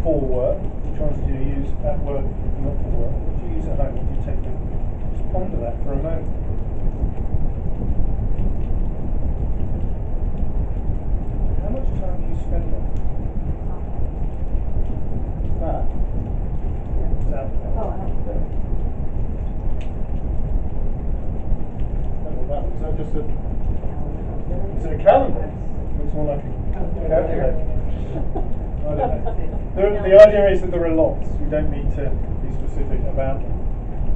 for work? Which ones do you use at work, not for work? What do you use at home? What do you take with you? Just ponder that for a moment. How much time do you spend on it? That? Is that? Is that just a? Is it a calendar? Looks more like a calculator. I don't know. The idea is that there are lots. You don't need to be specific about them.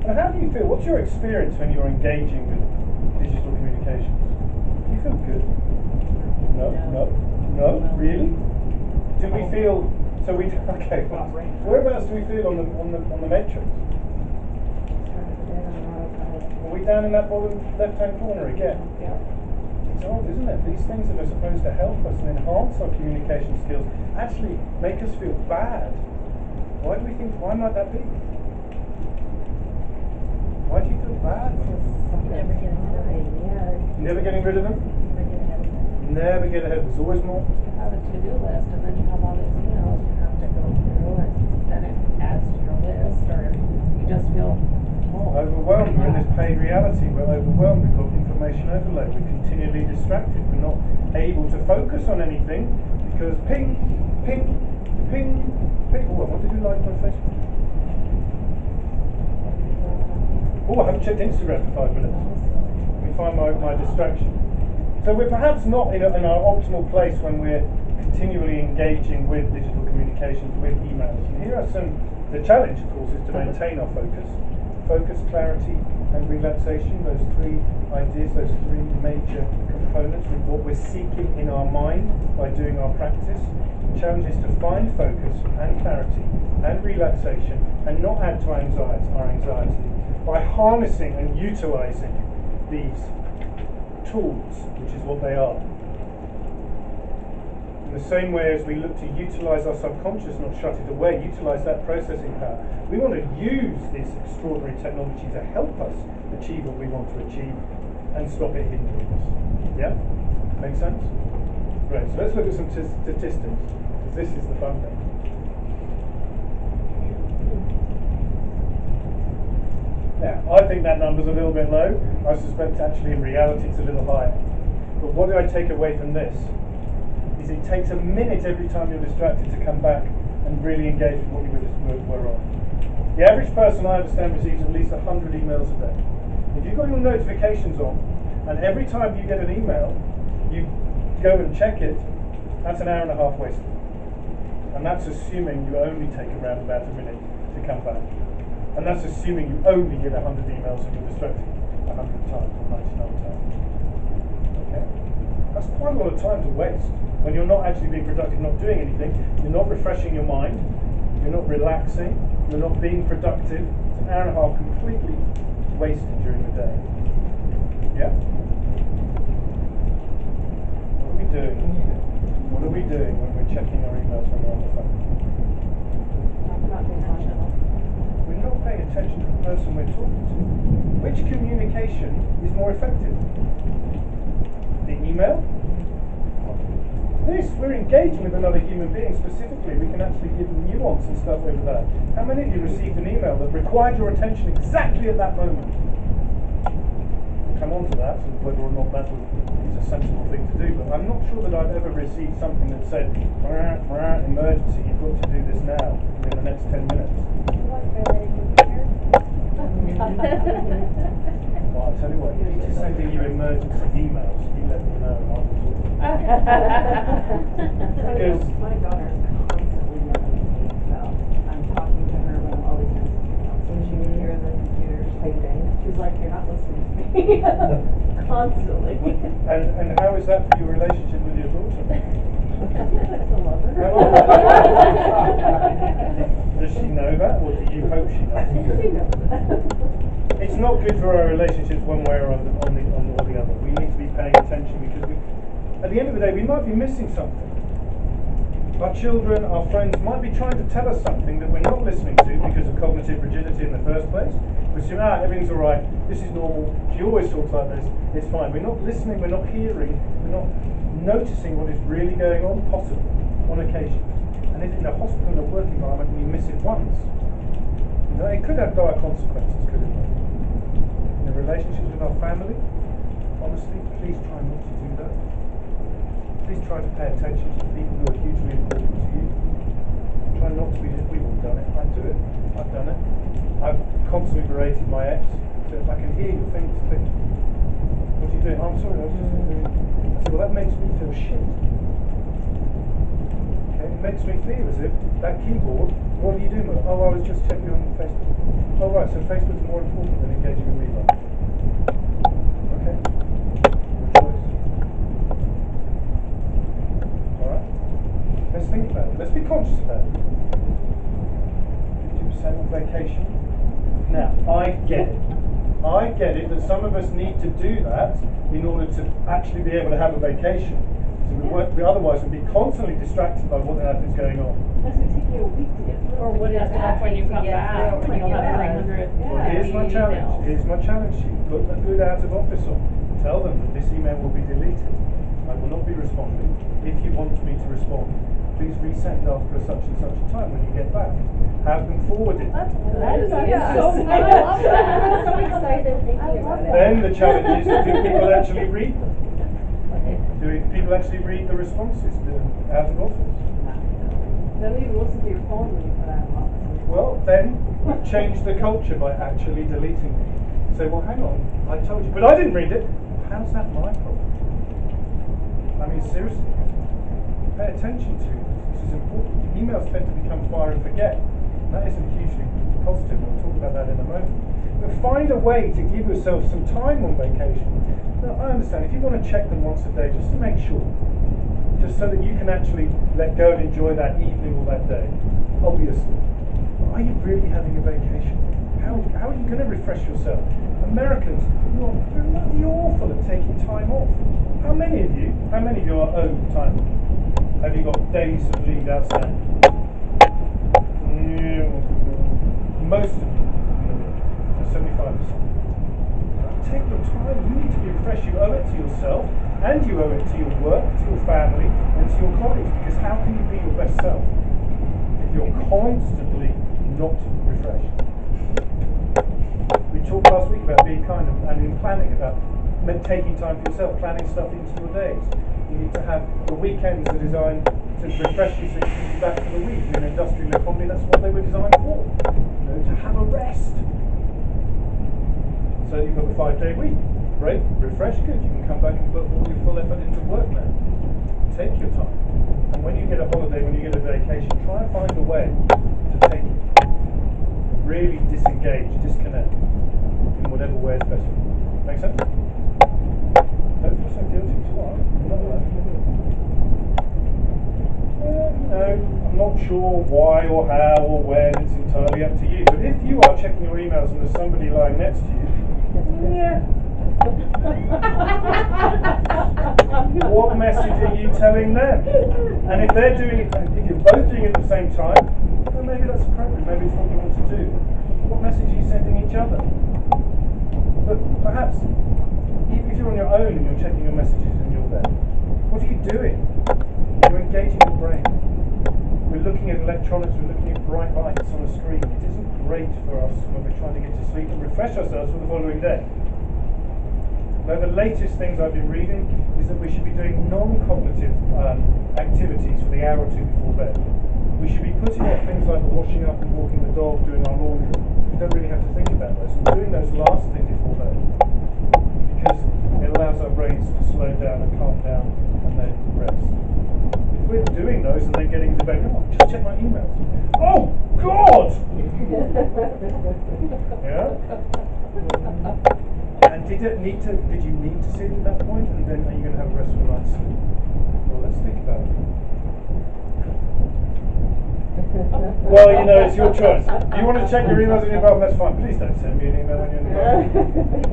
And how do you feel? What's your experience when you're engaging with digital communications? Do you feel good? No, really? Do we feel? So we okay. Whereabouts do we feel on the matrix? Are we down in that bottom left-hand corner again? Yeah. It's odd, isn't it? These things that are supposed to help us and enhance our communication skills actually make us feel bad. Why do we think? Why might that be? Why do you feel bad? Never get ahead of it. Never getting rid of them? Never get ahead. There's always more. You have a to-do list, and then you have all these emails you have to go through, and then it adds to your list, or you just feel overwhelmed. We're in this paid reality. We're overwhelmed. We've got information overload. We're continually distracted. We're not able to focus on anything because ping, ping, ping, ping. Oh, what did you like on Facebook? Oh, I haven't checked Instagram for 5 minutes. Let me find my distraction. So we're perhaps not in our optimal place when we're continually engaging with digital communications, with emails. And here are the challenge, of course, is to maintain our focus. Focus, clarity, and relaxation, those three ideas, those three major components with what we're seeking in our mind by doing our practice. The challenge is to find focus and clarity and relaxation and not add to our anxiety by harnessing and utilizing these tools, which is what they are. In the same way as we look to utilize our subconscious, not shut it away, utilize that processing power, we want to use this extraordinary technology to help us achieve what we want to achieve and stop it hindering us. Yeah? Make sense? Great. So let's look at some statistics, because this is the fun thing. Now, I think that number's a little bit low. I suspect actually in reality it's a little higher. But what do I take away from this? Is it takes a minute every time you're distracted to come back and really engage with what you were on. The average person, I understand, receives at least 100 emails a day. If you've got your notifications on, and every time you get an email, you go and check it, that's an hour and a half wasted. And that's assuming you only take around about a minute to come back. And that's assuming you only get 100 emails and you're distracted 100 times or 99 times. Okay? That's quite a lot of time to waste when you're not actually being productive, not doing anything. You're not refreshing your mind. You're not relaxing. You're not being productive. It's an hour and a half completely wasted during the day. Yeah? What are we doing? What are we doing when we're checking our emails when we're on the phone? We're not paying attention to the person we're talking to. Which communication is more effective? The email? This, we're engaging with another human being specifically. We can actually give nuance and stuff over that. How many of you received an email that required your attention exactly at that moment? We'll come on to that and whether or not that is a sensible thing to do, but I'm not sure that I've ever received something that said, emergency, you've got to do this now, in the next 10 minutes. Well, I'll tell you what, if you're sending you emergency emails, you let me know and I will talk. Because my daughter's constantly letting me about. I'm talking to her about all these things, so she can hear the computer typing. She's like, "You're not listening to me." Constantly. And how is that for your relationship with your daughter? I still love her. Does she know that, or do you hope she knows? She knows that. It's not good for our relationships one way or on the other. We need to be paying attention because at the end of the day, we might be missing something. Our children, our friends might be trying to tell us something that we're not listening to because of cognitive rigidity in the first place. We assume, everything's all right, this is normal, she always talks like this, it's fine. We're not listening, we're not hearing, we're not noticing what is really going on, possibly, on occasion. And in a hospital, in a work environment, once. You know, it could have dire consequences, couldn't it? In the relationships with our family, honestly, please try not to do that. Please try to pay attention to the people who are hugely important to you. Try not to be, we've all done it, I do it, I've done it. I've constantly berated my ex, so if I can hear your fingers click, what are you doing? I'm sorry, I was just doing. I said, well, that makes me feel shit. Okay, it makes me feel as if that keyboard, what are you doing with it? Oh, I was just checking on Facebook. Oh, right, so Facebook's more important than engaging with Reebok. Okay, your choice. Alright? Let's think about it. Let's be conscious about it. 50% on vacation. Now, I get it. I get it that some of us need to do that in order to actually be able to have a vacation. So we otherwise would be constantly distracted by what the hell is going on. Unless we take you a week to get through. Or what is Yeah. it when you come To get back? through, When you come have back. 300 Well, here's my challenge. emails. Here's my challenge to you. Put a good out of office on. Tell them that this email will be deleted. I will not be responding. If you want me to respond, please resend after such and such a time when you get back. Have them forwarded. That's good. Yeah. So I good. love that. I'm so excited thinking about it. Then the challenge is, do people actually read them? Okay. Do people actually read the responses out of office? Then you listen to your phone when you put out an office. Well, then change the culture by actually deleting it. Say, well, hang on, I told you, but I didn't read it. How's that my problem? I mean, seriously, pay attention to this. This is important. Emails tend to become fire and forget. That isn't hugely positive. We'll talk about that in a moment. But find a way to give yourself some time on vacation. Now, I understand if you want to check them once a day, just to make sure. Just so that you can actually let go and enjoy that evening or that day. Obviously. Are you really having a vacation? How are you going to refresh yourself? Americans, you are bloody awful at taking time off. How many of you are owed time? Have you got days of leave outstanding? Most of you, 75%. Take your time. You need to be refreshed. You owe it to yourself, and you owe it to your work, to your family, and to your colleagues. Because how can you be your best self if you're constantly not refreshed? We talked last week about being kind and in planning about taking time for yourself, planning stuff into your days. You need to have the weekends are designed to refresh you so you can be back for the week. In an industrial economy, that's what they were designed for. You know, to have a rest. So you've got a 5-day week. Great, refresh, good. You can come back and put all your full effort into work now. Take your time. And when you get a holiday, when you get a vacation, try and find a way to take it. Really disengage, disconnect in whatever way is best for you. Make sense? Don't feel so guilty. It's all right. Not alone. No, I'm not sure why or how or when. It's entirely up to you. But if you are checking your emails and there's somebody lying next to you, yeah. What message are you telling them? And if they're doing it, if you're both doing it at the same time, well, maybe that's appropriate. Maybe it's what you want to do. What message are you sending each other? But perhaps, if you're on your own and you're checking your messages in your bed, what are you doing? You're engaging your brain. We're looking at electronics, we're looking at bright lights on a screen. It isn't great for us when we're trying to get to sleep and refresh ourselves for the following day. Now, the latest things I've been reading is that we should be doing non-cognitive activities for the hour or two before bed. We should be putting off things like washing up and walking the dog, doing our laundry. We don't really have to think about those. And doing those last thing before bed. Because it allows our brains to slow down and calm down and then rest. If we're doing those and then getting into bed, oh, just check my emails. Oh, God! Yeah? And did you need to see it at that point, and then are you going to have a restful night's sleep? Well, let's think about it. Well, you know, it's your choice. You want to check your emails in your bathroom, that's fine. Please don't send me an email when you're in the bathroom.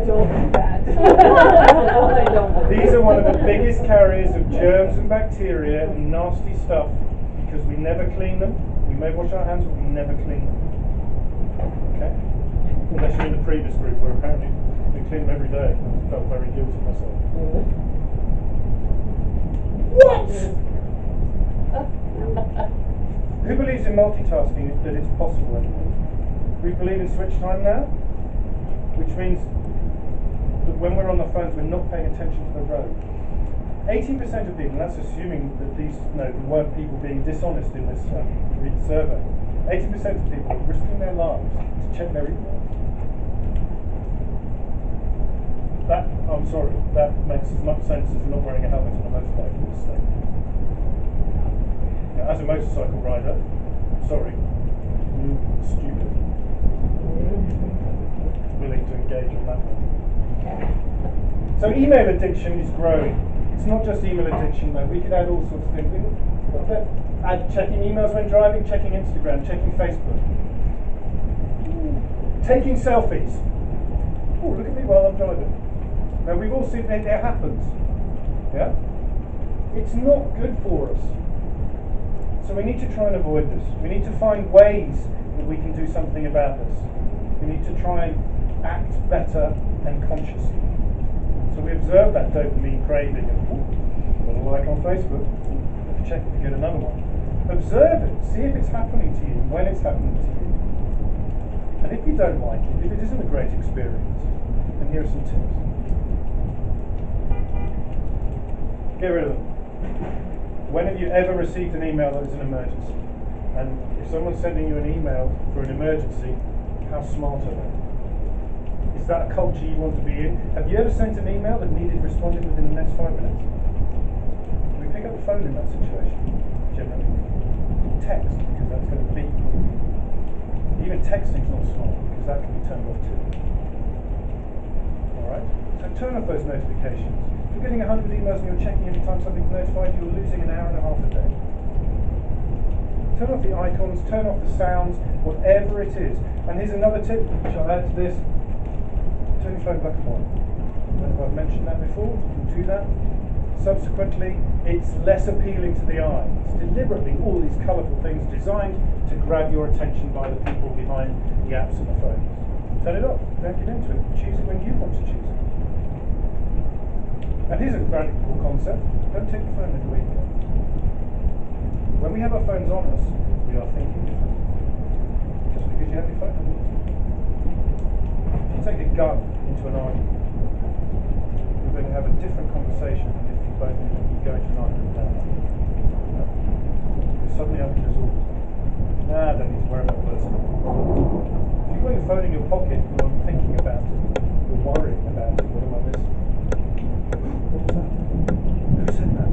Don't do that. I don't. These are one of the biggest carriers of germs and bacteria and nasty stuff because we never clean them. We may wash our hands, but we never clean them. Okay? Unless you're in the previous group where apparently we clean them every day. I felt very guilty myself. What? Who believes in multitasking, that it's possible anymore? We believe in switch time now, which means that when we're on the phones, we're not paying attention to the road. 80% of people, and that's assuming that these, there weren't people being dishonest in this survey. 80% of people are risking their lives to check their emails. That, I'm sorry, that makes as much sense as not wearing a helmet on a motorbike in this state. Now, as a motorcycle rider, sorry, stupid. Willing to engage on that one. So email addiction is growing. It's not just email addiction though. We could add all sorts of things. We could add checking emails when driving, checking Instagram, checking Facebook, taking selfies. Oh, look at me while I'm driving. Now we've all seen it happens. Yeah? It's not good for us. So we need to try and avoid this. We need to find ways that we can do something about this. We need to try and act better and consciously. So we observe that dopamine craving and got a like on Facebook, have to check it to get another one. Observe it, see if it's happening to you, when it's happening to you. And if you don't like it, if it isn't a great experience, then here are some tips. Get rid of them. When have you ever received an email that is an emergency? And if someone's sending you an email for an emergency, how smart are they? Is that a culture you want to be in? Have you ever sent an email that needed responding within the next 5 minutes? We pick up the phone in that situation, generally. Text, because that's going to beep. Even texting's not smart, because that can be turned off too. Alright? So turn off those notifications. If you're getting 100 emails and you're checking every time something's notified, you're losing an hour and a half a day. Turn off the icons, turn off the sounds, whatever it is. And here's another tip, which I'll add to this. Turn your phone black and white. I don't know if I've mentioned that before, you can do that. Subsequently, it's less appealing to the eye. It's deliberately all these colourful things designed to grab your attention by the people behind the apps and the phones. Turn it off, don't get into it. Choose it when you want to choose it. And here's a radical concept. Don't take your phone everywhere you go. When we have our phones on us, we are thinking differently. Just because you have your phone on you. If you take a gun into an argument, you're going to have a different conversation than if you both go into an argument down there. You're suddenly under resourced. I don't need to worry about the person. If you've got your phone in your pocket, you're thinking about it. You're worrying about it. What am I missing? What was that? Who said that?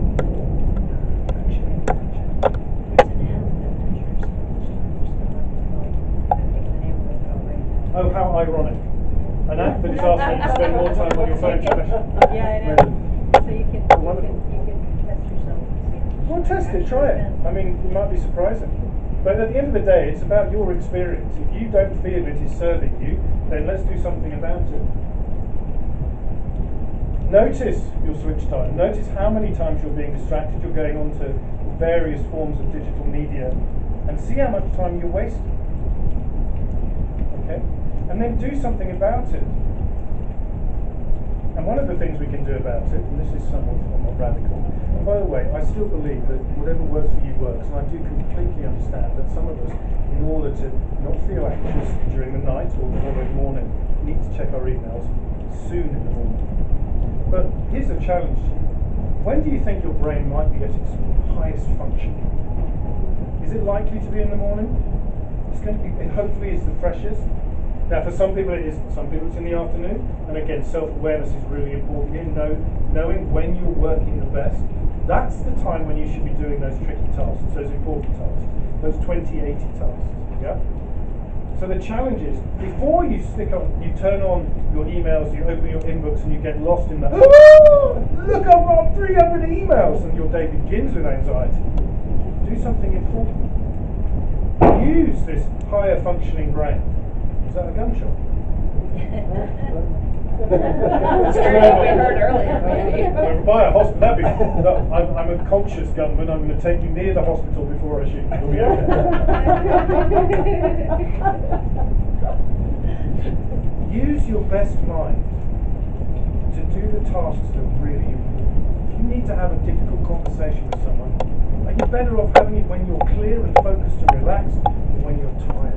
Oh, how ironic. An app that is asking you to spend more time on your phone. Yeah, I know. So you can test yourself. Well, test it, try it. I mean, it might be surprising. But at the end of the day, it's about your experience. If you don't feel it is serving you, then let's do something about it. Notice your switch time. Notice how many times you're being distracted. You're going on to various forms of digital media, and see how much time you're wasting. Okay? And then do something about it. And one of the things we can do about it, and this is somewhat radical, and by the way, I still believe that whatever works for you works, and I do completely understand that some of us, in order to not feel anxious during the night or the following morning, need to check our emails soon in the morning. But here's a challenge. When do you think your brain might be at its highest function? Is it likely to be in the morning? It's going to be, it hopefully is the freshest. Now for some people it isn't, some people it's in the afternoon, and again self-awareness is really important here, knowing when you're working the best. That's the time when you should be doing those tricky tasks, those important tasks, those 20/80 tasks, yeah? So the challenge is, before you turn on your emails, you open your inbox and you get lost in that, oh, look, I've got 300 emails, and your day begins with anxiety. Do something important. Use this higher functioning brain. Is that a gunshot? Scared what we heard earlier, maybe. We're by a hospital. That'd be, no, I'm a conscious gunman. I'm going to take you near the hospital before I shoot. You'll be okay. Use your best mind to do the tasks that are really important. If you need to have a difficult conversation with someone, make You're better off having it when you're clear and focused and relaxed than when you're tired.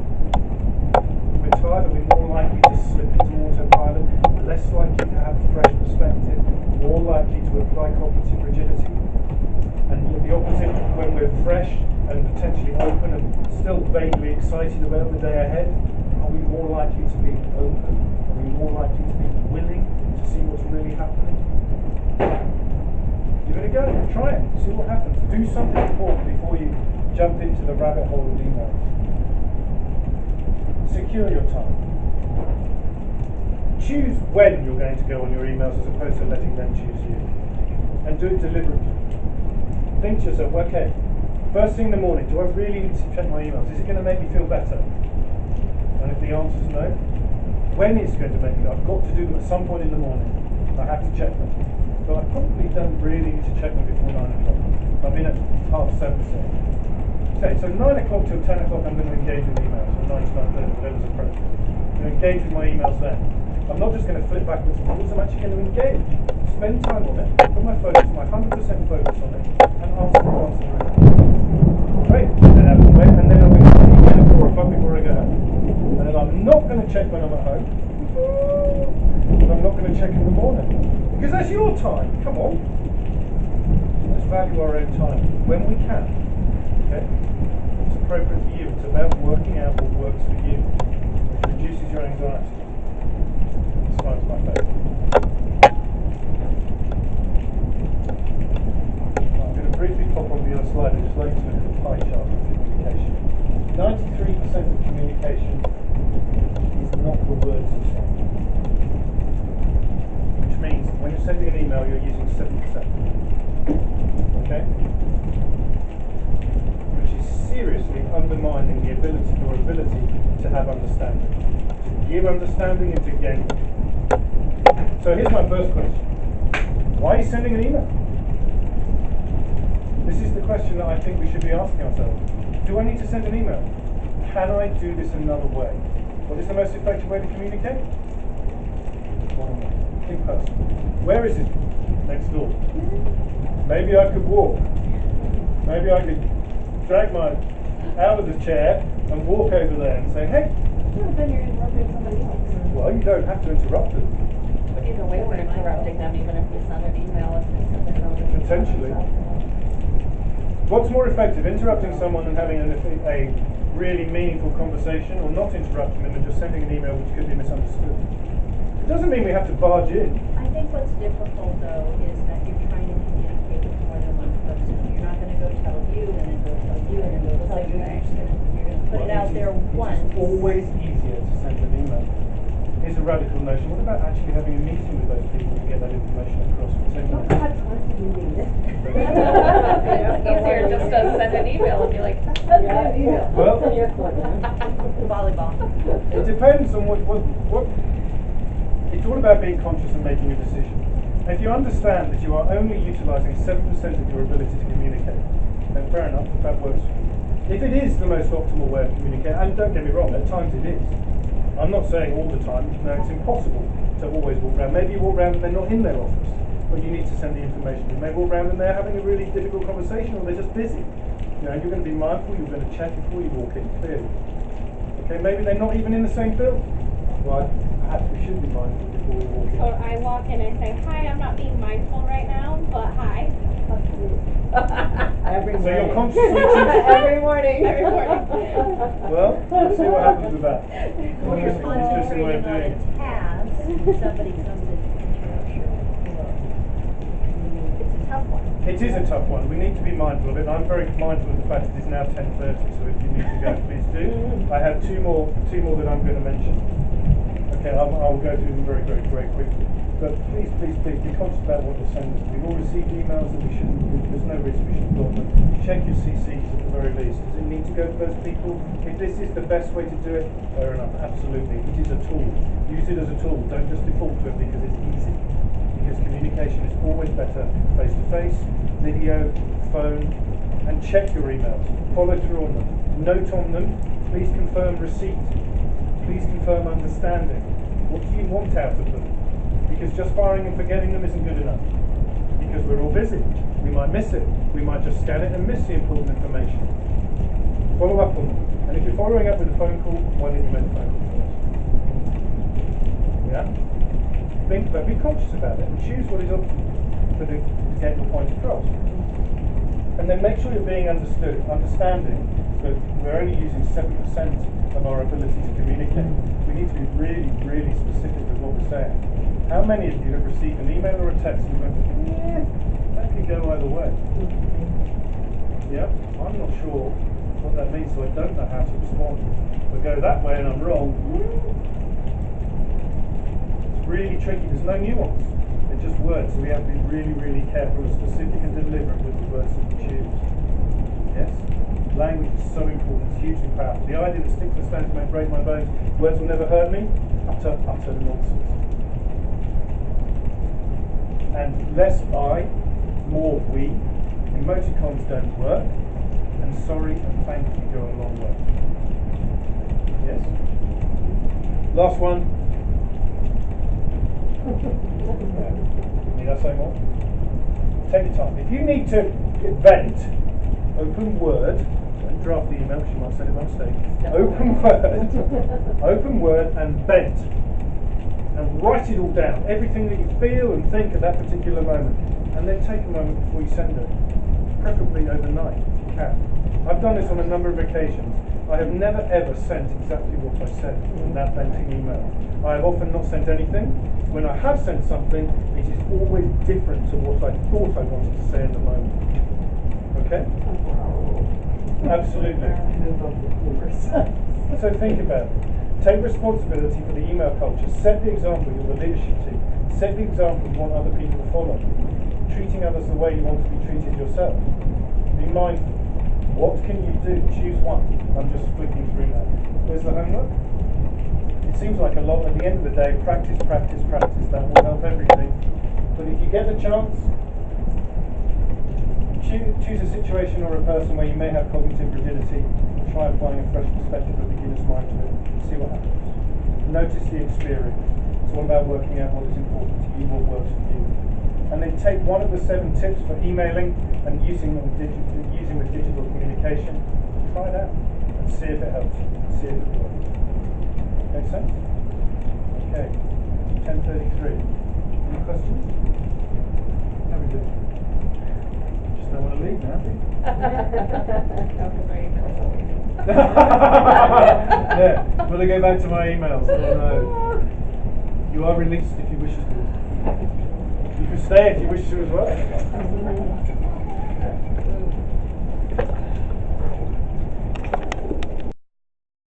When we're tired, are we more likely to slip into autopilot, less likely to have a fresh perspective, more likely to apply cognitive rigidity. And the opposite, when we're fresh and potentially open and still vaguely excited about the day ahead, are we more likely to be open? Are we more likely to be willing to see what's really happening? Give it a go, try it, see what happens. Do something important before you jump into the rabbit hole of emails. Secure your time. Choose when you're going to go on your emails as opposed to letting them choose you. And do it deliberately. Think to yourself, okay, first thing in the morning, do I really need to check my emails? Is it going to make me feel better? And if the answer is no, when is it going to make me? I've got to do them at some point in the morning. I have to check them. But I probably don't really need to check them before 9 o'clock. I'm in at 7:30. Okay, so 9 o'clock till 10 o'clock I'm going to engage with emails, or 9 to 9:30, whatever's appropriate. I'm going to engage with my emails then. I'm not just going to flip backwards and forwards, I'm actually going to engage. Spend time on it, put my focus, my 100% focus on it, and answer the email. Great, then out of the way, and then I'm going to check at 4 o'clock before I go home. And then I'm not going to check when I'm at home, and I'm not going to check in the morning. Because that's your time, come on. Let's value our own time when we can. Okay? It's appropriate for you. It's about working out what works for you, which reduces your anxiety. This one's my favourite. I'm going to briefly pop on the other slide and just like to look at the pie chart of communication. 93% of communication is not the words you say. Which means when you're sending an email, you're using 7%. Okay? Which is seriously undermining the ability, your ability to have understanding. To give understanding and to gain. So here's my first question. Why are you sending an email? This is the question that I think we should be asking ourselves. Do I need to send an email? Can I do this another way? What is the most effective way to communicate? One-on-one, in person. Where is it? Next door. Maybe I could walk. Maybe I could drag my out of the chair and walk over there and say, hey. Yeah, then you're interrupting somebody else. Well, you don't have to interrupt them. Either way, we're interrupting them, even if we send an email, if they send their own. Potentially. What's more effective, interrupting someone and having a really meaningful conversation, or not interrupting them and just sending an email which could be misunderstood? It doesn't mean we have to barge in. I think what's difficult though is that you're trying to communicate with more than one person. You're not gonna go tell you and then go tell you and then go tell you. You're gonna put it out there once. It's always easier to send an email. Here's a radical notion. What about actually having a meeting with those people to get that information across? Don't have time to do this. It's easier just to send an email and be like, Yeah. Well, Volleyball. it depends on what. It's all about being conscious and making a decision. And if you understand that you are only utilising 7% of your ability to communicate, then fair enough, that works for you. If it is the most optimal way of communicating, and don't get me wrong, at times it is. I'm not saying all the time, no, it's impossible to always walk around. Maybe you walk around and they're not in their office, but you need to send the information. You may walk around and they're having a really difficult conversation, or they're just busy. You know, you're going to be mindful, you're going to check before you walk in, clearly. Okay, maybe they're not even in the same building. Well, perhaps we should be mindful before we walk in. Or I walk in and say, hi, I'm not being mindful right now, but hi. Every So morning. you're consciously choosing. Every morning. Every morning. Well, let's see what happens with that. When you're Interesting way of concentrating on doing a it. task, somebody comes in and interrupts your flow. It's a tough one. It is a tough one. We need to be mindful of it. I'm very mindful of the fact it is now 10:30, so if you need to go, please do. I have two more that I'm going to mention. Okay, I'll go through them very quickly. But please be conscious about what you're sending. We've all received emails that we shouldn't. There's no reason we should block them. Check your CCs at the very least. Does it need to go to those people? If this is the best way to do it, fair enough. Absolutely, it is a tool. Use it as a tool. Don't just default to it because it's easy. Because communication is always better face to face, video, phone, and check your emails. Follow through on them. Note on them. Please confirm receipt. Please confirm understanding. What do you want out of them? Because just firing and forgetting them isn't good enough. Because we're all busy. We might miss it. We might just scan it and miss the important information. Follow up on them. And if you're following up with a phone call, why didn't you make the phone call first? Yeah? Think, but be conscious about it and choose what is to get your point across. And then make sure you're being understood, understanding that we're only using 7% of our ability to communicate. We need to be really, really specific with what we're saying. How many of you have received an email or a text and went, yeah, that could go either way? Yeah, I'm not sure what that means, so I don't know how to respond. If I go that way and I'm wrong, it's really tricky. There's no nuance. They're just words, so we have to be really, really careful and specific and deliberate with the words that we choose. Yes? Language is so important, it's hugely powerful. The idea that sticks and stones may break my bones, words will never hurt me, utter nonsense. And less I, more we. Emoticons don't work, and sorry and thank you go a long way. Yes? Last one. Need I say more? Take your time. If you need to vent, open Word, don't draft the email because you might send it by mistake. Open Word and vent. And write it all down, everything that you feel and think at that particular moment. And then take a moment before you send it. Preferably overnight, if you can. I've done this on a number of occasions. I have never ever sent exactly what I said in that venting email. I have often not sent anything. When I have sent something, it is always different to what I thought I wanted to say in the moment. Okay? Absolutely. So think about it. Take responsibility for the email culture. Set the example. You're the leadership team. Set the example you want other people to follow. Treating others the way you want to be treated yourself. Be mindful. What can you do? Choose one. I'm just flicking through that. Where's the homework? It seems like a lot. At the end of the day, practice, practice, practice. That will help everything. But if you get the chance, choose a situation or a person where you may have cognitive rigidity. Try applying a fresh perspective of beginner's mind to it. See what happens. Notice the experience. It's all about working out what is important to you, what works for you. And then take one of the 7 tips for emailing and using with digital communication. Try it out and see if it helps you. See if it works. Make sense? Okay. 10:33. Any questions? How are we doing? Just don't want to leave now, do you? Yeah, will I go back to my emails? Oh no. You are released if you wish to. You can stay if you wish to as well.